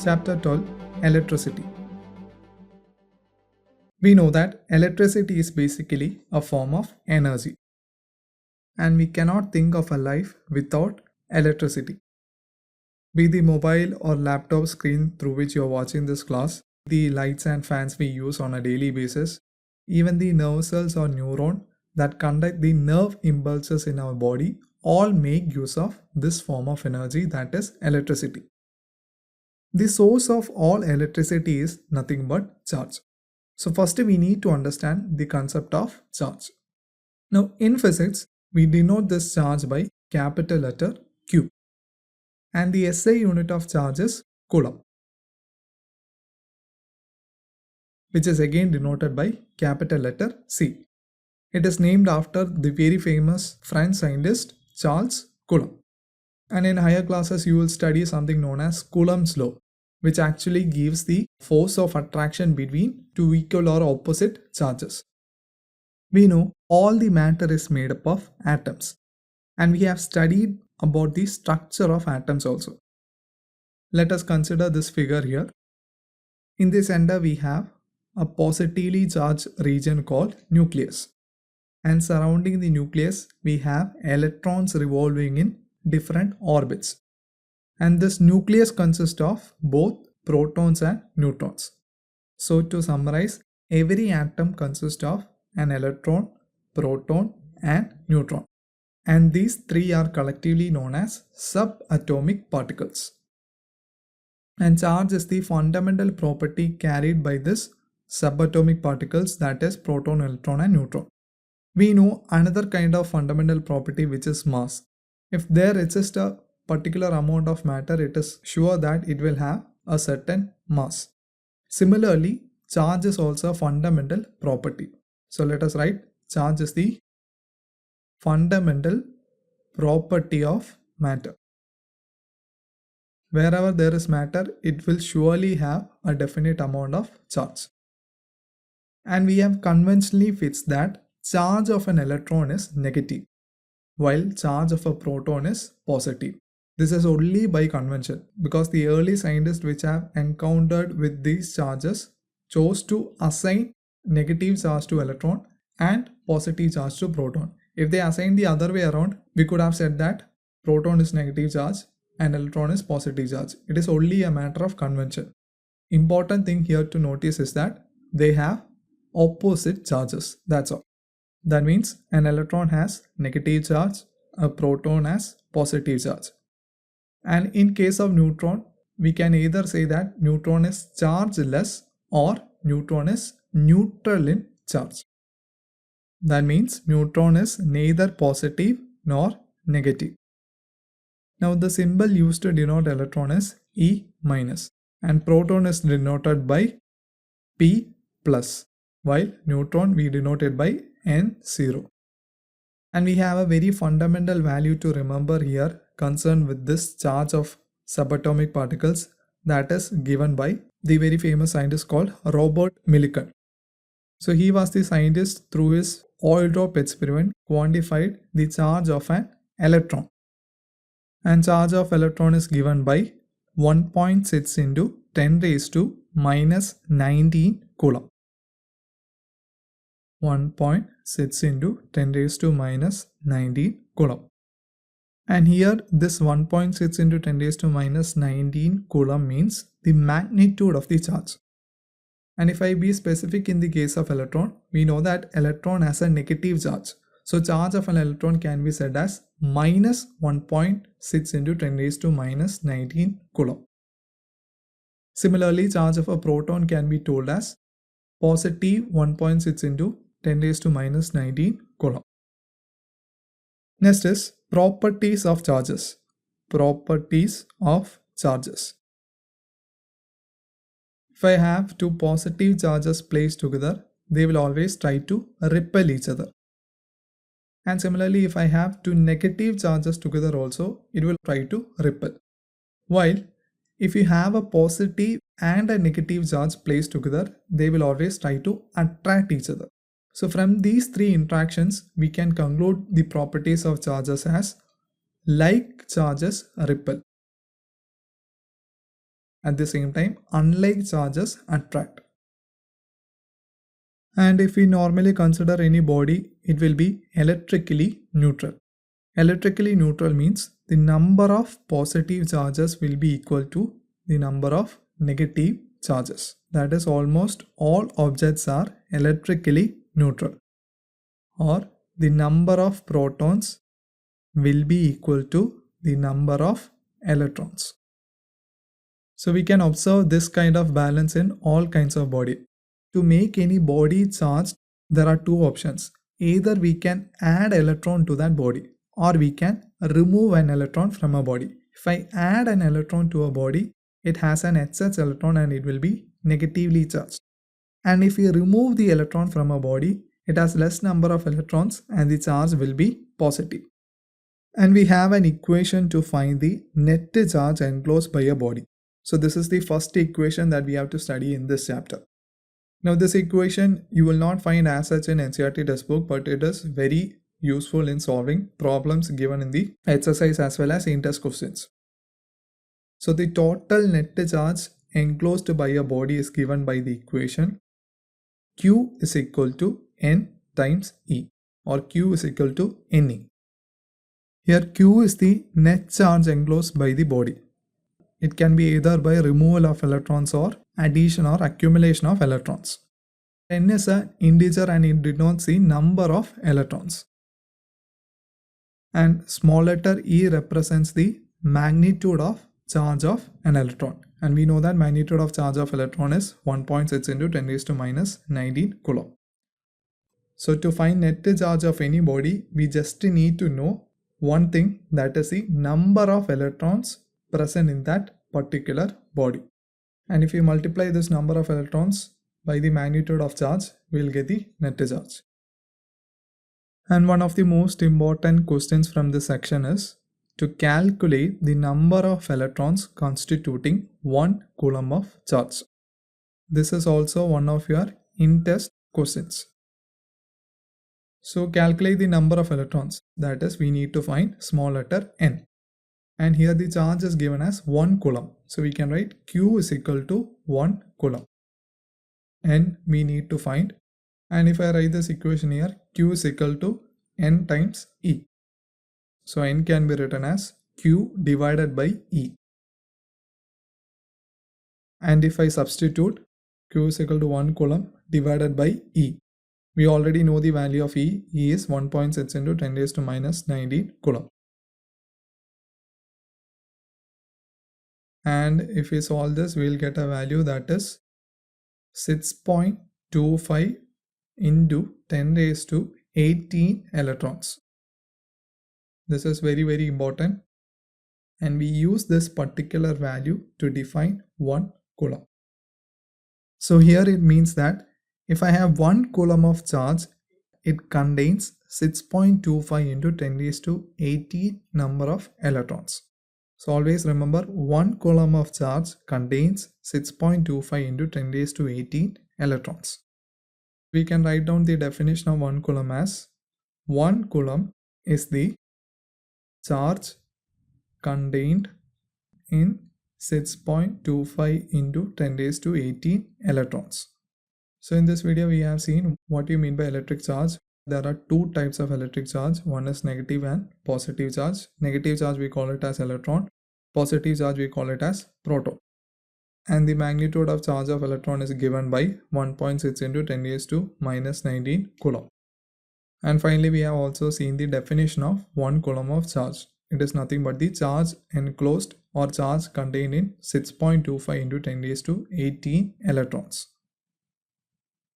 Chapter 12 Electricity. We know that electricity is basically a form of energy, and we cannot think of a life without electricity. Be the mobile or laptop screen through which you are watching this class, the lights and fans we use on a daily basis, even the nerve cells or neuron that conduct the nerve impulses in our body all make use of this form of energy, that is electricity. The source of all electricity is nothing but charge. So first we need to understand the concept of charge. Now in physics, we denote this charge by capital letter Q. And the SI unit of charge is Coulomb, which is again denoted by capital letter C. It is named after the very famous French scientist Charles Coulomb. And in higher classes, you will study something known as Coulomb's law, which actually gives the force of attraction between two equal or opposite charges. We know all the matter is made up of atoms, and we have studied about the structure of atoms also. Let us consider this figure here. In the center, we have a positively charged region called nucleus, and surrounding the nucleus, we have electrons revolving in different orbits. And this nucleus consists of both protons and neutrons. So to summarize, every atom consists of an electron, proton and neutron. And these three are collectively known as subatomic particles. And charge is the fundamental property carried by this subatomic particles, that is proton, electron and neutron. We know another kind of fundamental property, which is mass. If there exists a particular amount of matter, it is sure that it will have a certain mass. Similarly, charge is also a fundamental property. So let us write charge is the fundamental property of matter. Wherever there is matter, it will surely have a definite amount of charge. And we have conventionally fixed that charge of an electron is negative, while charge of a proton is positive. This is only by convention, because the early scientists which have encountered with these charges chose to assign negative charge to electron and positive charge to proton. If they assigned the other way around, we could have said that proton is negative charge and electron is positive charge. It is only a matter of convention. Important thing here to notice is that they have opposite charges. That's all. That means an electron has negative charge, a proton has positive charge. And in case of neutron, we can either say that neutron is chargeless or neutron is neutral in charge. That means neutron is neither positive nor negative. Now the symbol used to denote electron is E minus and proton is denoted by P plus, while neutron we denote it by N0. And we have a very fundamental value to remember here concerned with this charge of subatomic particles, that is given by the very famous scientist called Robert Millikan. So he was the scientist through his oil drop experiment quantified the charge of an electron. And charge of electron is given by 1.6 into 10 raised to minus 19 Coulomb. 1.6 into 10 raised to minus 19 Coulomb. And here this 1.6 into 10 raised to minus 19 Coulomb means the magnitude of the charge. And if I be specific in the case of electron, we know that electron has a negative charge. So charge of an electron can be said as minus 1.6 into 10 raised to minus 19 Coulomb. Similarly, charge of a proton can be told as positive 1.6 into 10 raised to minus 19 Coulomb. Next is properties of charges. Properties of charges. If I have two positive charges placed together, they will always try to repel each other. And similarly, if I have two negative charges together also, it will try to repel. While if you have a positive and a negative charge placed together, they will always try to attract each other. So from these three interactions, we can conclude the properties of charges as like charges repel. At the same time, unlike charges attract. And if we normally consider any body, it will be electrically neutral. Electrically neutral means the number of positive charges will be equal to the number of negative charges. That is, almost all objects are electrically neutral, or the number of protons will be equal to the number of electrons. So we can observe this kind of balance in all kinds of body. To make any body charged, there are two options. Either we can add electron to that body, or we can remove an electron from a body. If I add an electron to a body, it has an HH electron and it will be negatively charged. And if we remove the electron from a body, it has less number of electrons and the charge will be positive. And we have an equation to find the net charge enclosed by a body. So this is the first equation that we have to study in this chapter. Now this equation you will not find as such in NCERT textbook, but it is very useful in solving problems given in the exercise as well as in-test questions. So the total net charge enclosed by a body is given by the equation Q is equal to N times E, or Q is equal to Ne. Here Q is the net charge enclosed by the body. It can be either by removal of electrons or addition or accumulation of electrons. N is an integer and it denotes the number of electrons. And small letter e represents the magnitude of charge of an electron. And we know that magnitude of charge of electron is 1.6 into 10 raised to minus 19 Coulomb. So to find net charge of any body, we just need to know one thing, that is the number of electrons present in that particular body. And if you multiply this number of electrons by the magnitude of charge, we will get the net charge. And one of the most important questions from this section is to calculate the number of electrons constituting 1 Coulomb of charge. This is also one of your in-test questions. So calculate the number of electrons, that is, we need to find small letter n. And here the charge is given as 1 Coulomb. So we can write Q is equal to 1 Coulomb. N we need to find. And if I write this equation here, Q is equal to N times E. So N can be written as Q divided by E. And if I substitute, Q is equal to 1 Coulomb divided by E. We already know the value of E. E is 1.6 into 10 raised to minus 19 Coulomb. And if we solve this, we will get a value that is 6.25 into 10 raised to 18 electrons. This is very, very important. And we use this particular value to define 1 Coulomb. So here it means that if I have 1 Coulomb of charge, it contains 6.25 into 10 raised to 18 number of electrons. So always remember, 1 Coulomb of charge contains 6.25 into 10 raised to 18 electrons. We can write down the definition of 1 Coulomb as 1 Coulomb is the charge contained in 6.25 into 10 raised to 18 electrons. So in this video we have seen what you mean by electric charge. There are two types of electric charge. One is negative and positive charge. Negative charge we call it as electron. Positive charge we call it as proton. And the magnitude of charge of electron is given by 1.6 into 10 raised to minus 19 Coulomb. And finally we have also seen the definition of 1 Coulomb of charge. It is nothing but the charge enclosed or charge contained in 6.25 into 10 raised to 18 electrons.